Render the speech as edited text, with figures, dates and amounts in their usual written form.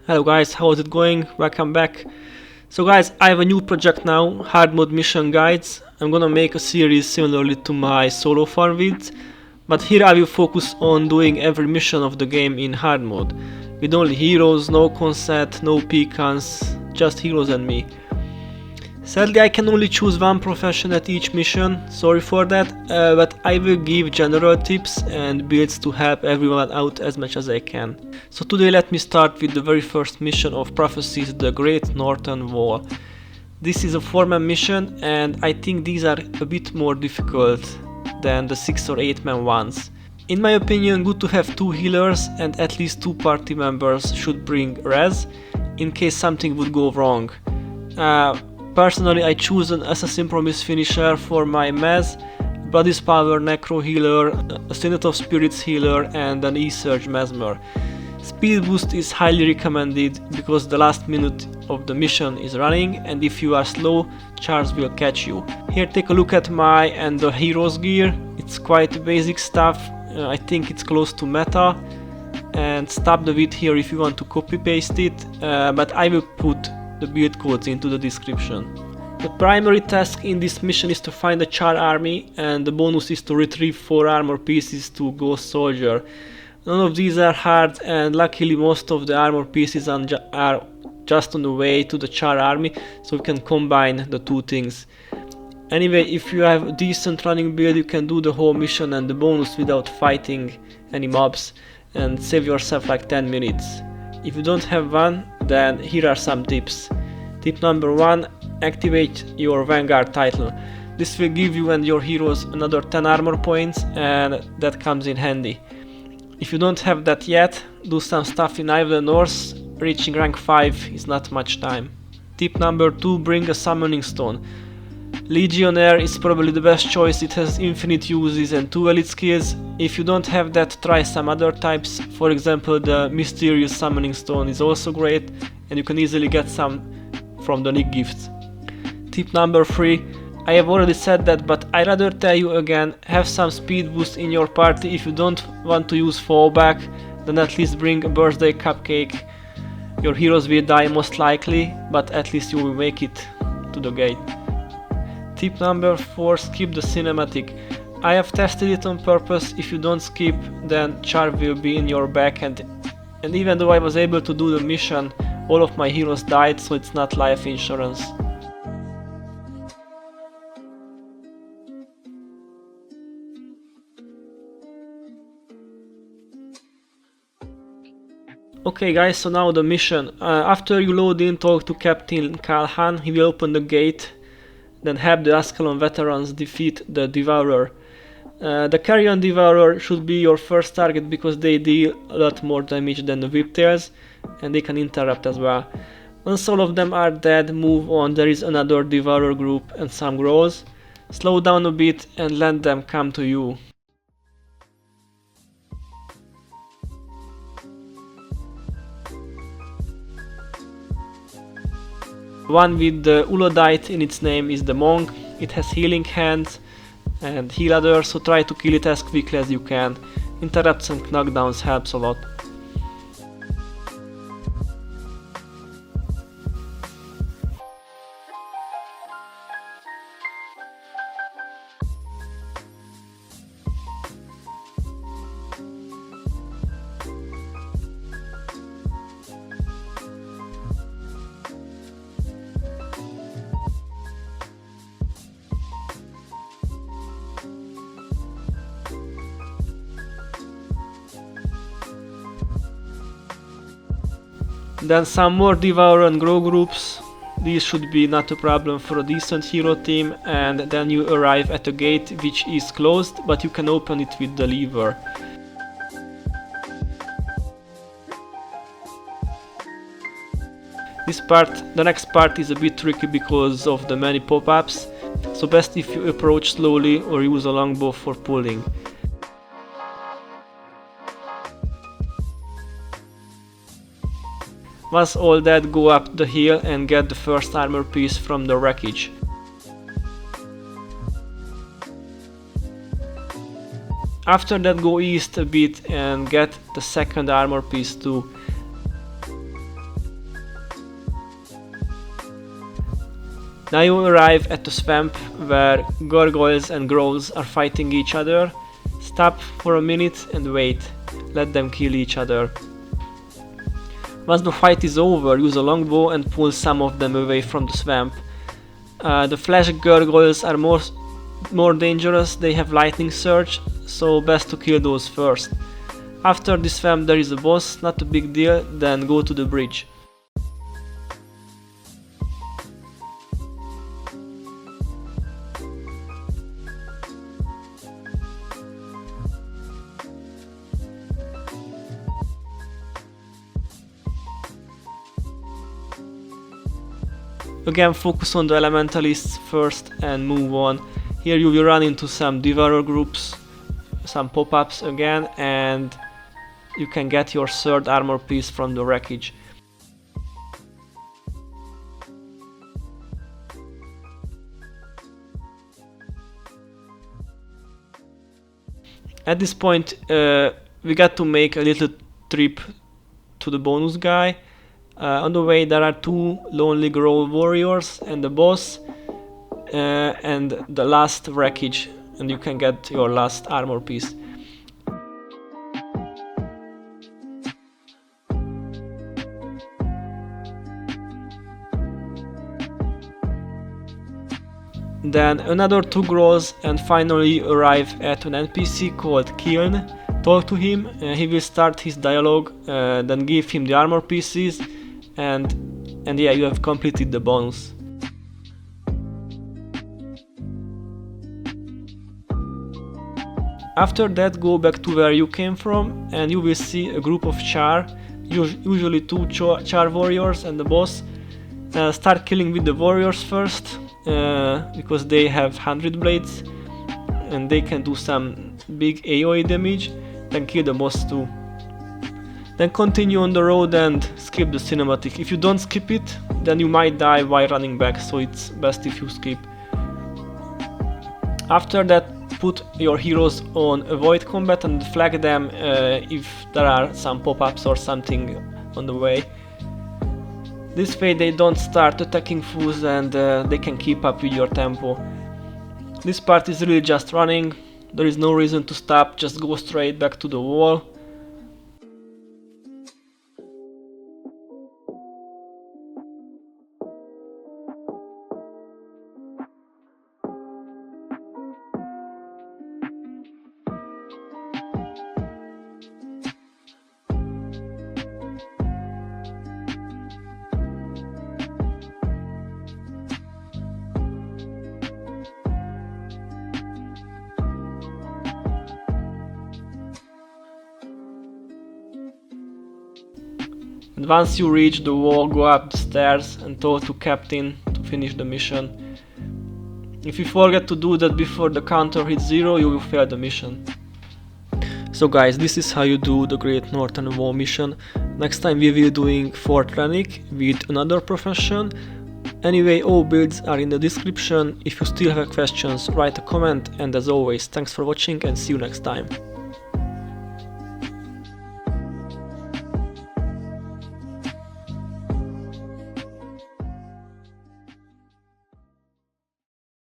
Hello guys, how is it going? Welcome back. So guys, I have a new project now, hard mode mission guides. I'm gonna make a series similarly to my solo farm vids, but here I will focus on doing every mission of the game in hard mode, with only heroes, no concept, no pecans, just heroes and me. Sadly, I can only choose one profession at each mission, sorry for that, but I will give general tips and builds to help everyone out as much as I can. So today let me start with the very first mission of Prophecies, the Great Northern Wall. This is a 4-man mission and I think these are a bit more difficult than the 6 or 8 man ones. In my opinion, good to have 2 healers and at least 2 party members should bring res, in case something would go wrong. Personally, I choose an Assassin Promise finisher for my mez, Body's Power Necro healer, a Synod of Spirits healer and an E-Surge Mesmer. Speed boost is highly recommended because the last minute of the mission is running and if you are slow, Charrs will catch you. Here take a look at my and the hero's gear. It's quite basic stuff, I think it's close to meta. And stop the vid here if you want to copy paste it, but I will put the build codes into the description. The primary task in this mission is to find the Charr army and the bonus is to retrieve 4 armor pieces to Ghost Soldier. None of these are hard and luckily most of the armor pieces are just on the way to the Charr army, so we can combine the two things. Anyway, if you have a decent running build you can do the whole mission and the bonus without fighting any mobs and save yourself like 10 minutes. If you don't have one, then here are some tips. Tip number 1, activate your Vanguard title. This will give you and your heroes another 10 armor points and that comes in handy. If you don't have that yet, do some stuff in Ivy North, reaching rank 5 is not much time. Tip number 2, bring a summoning stone. Legionnaire is probably the best choice, it has infinite uses and 2 elite skills. If you don't have that, try some other types, for example the mysterious summoning stone is also great and you can easily get some from the Nick gifts. Tip number 3, I have already said that but I rather tell you again, have some speed boost in your party. If you don't want to use fallback, then at least bring a birthday cupcake. Your heroes will die most likely, but at least you will make it to the gate. Tip number 4, skip the cinematic. I have tested it on purpose, if you don't skip then Charr will be in your back and even though I was able to do the mission, all of my heroes died, so it's not life insurance. Okay guys, so now the mission. After you load in, talk to Captain Calhan, he will open the gate. Then help the Ascalon veterans defeat the Devourer. The Carrion Devourer should be your first target because they deal a lot more damage than the Whiptails and they can interrupt as well. Once all of them are dead, move on, there is another Devourer group and some Growls. Slow down a bit and let them come to you. One with the Ulodite in its name is the Monk. It has healing hands and heal others, so try to kill it as quickly as you can. Interrupts and knockdowns helps a lot. Then some more Devour and Grow groups. These should be not a problem for a decent hero team, and then you arrive at a gate which is closed, but you can open it with the lever. The next part is a bit tricky because of the many pop-ups, so best if you approach slowly or use a longbow for pulling. Once all that, go up the hill and get the first armor piece from the wreckage. After that go east a bit and get the second armor piece too. Now you arrive at the swamp where gargoyles and growls are fighting each other. Stop for a minute and wait. Let them kill each other. Once the fight is over, use a longbow and pull some of them away from the swamp. The flash gargoyles are more dangerous, they have lightning surge, so best to kill those first. After this swamp there is a boss, not a big deal, then go to the bridge. Again, focus on the elementalists first and move on. Here you will run into some devourer groups, some pop-ups again, and you can get your third armor piece from the wreckage. At this point we got to make a little trip to the bonus guy. On the way there are two lonely growl warriors and the boss and the last wreckage, and you can get your last armor piece. Then another two growls, and finally arrive at an NPC called Kiln. Talk to him, he will start his dialogue, then give him the armor pieces, and yeah, you have completed the bonus. After that, go back to where you came from and you will see a group of Charr, usually two Charr warriors and the boss. Start killing with the warriors first, because they have 100 blades and they can do some big AoE damage, then kill the boss too. Then continue on the road and skip the cinematic. If you don't skip it, then you might die while running back, so it's best if you skip. After that, put your heroes on avoid combat and flag them if there are some pop-ups or something on the way. This way they don't start attacking fools and they can keep up with your tempo. This part is really just running, there is no reason to stop, just go straight back to the wall. And once you reach the wall, go up the stairs and talk to Captain to finish the mission. If you forget to do that before the counter hits 0, you will fail the mission. So guys, this is how you do the Great Northern Wall mission. Next time we will be doing Fort Rennick with another profession. Anyway, all builds are in the description. If you still have questions, write a comment, and as always, thanks for watching and see you next time.